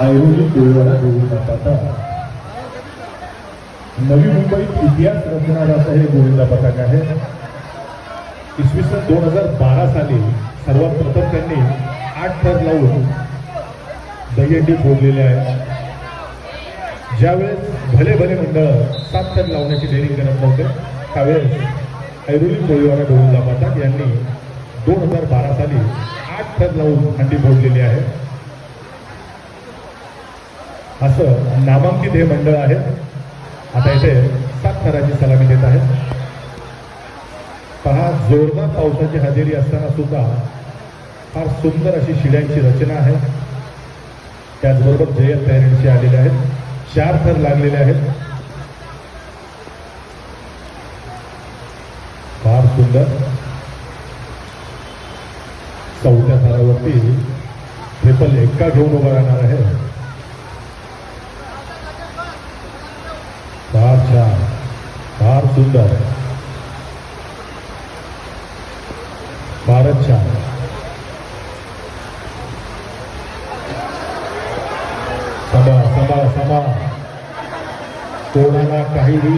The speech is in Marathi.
ऐरोली कोळीवाडा गोविंदा नवी मुंबईत इतिहास रचणारा असं हे गोविंदा पथक आहे। इसवी सन 2012 साली सर्वात प्रथम त्यांनी 8 थर लावून दहीहंडी फोडलेले आहे। ज्यावेळेस भले भले मंडळ 7 थर लावण्याची डेअरिंग करत नव्हते त्यावेळेस ऐरोली कोळीवाडा गोविंदा पथक यांनी 2012 साली 8 थर लावून हंडी फोडलेली आहे। असं नामांकित हे मंडळ आहे। आता इथे 7 थराची सलामी देत आहे। पहा, जोरदार पावसाची हजेरी असताना सुद्धा फार सुंदर अशी शिड्यांची रचना आहे। त्याचबरोबर जयंत तयारीशी आलेले आहेत। 4 थर लागलेले आहेत। फार सुंदर। 4थ्या थरावरती ट्रिपल एक्का घेऊन उभा राहणार आहे। फार छान, फार सुंदर, फारच छान। सभा सभा सभा कोणाला काही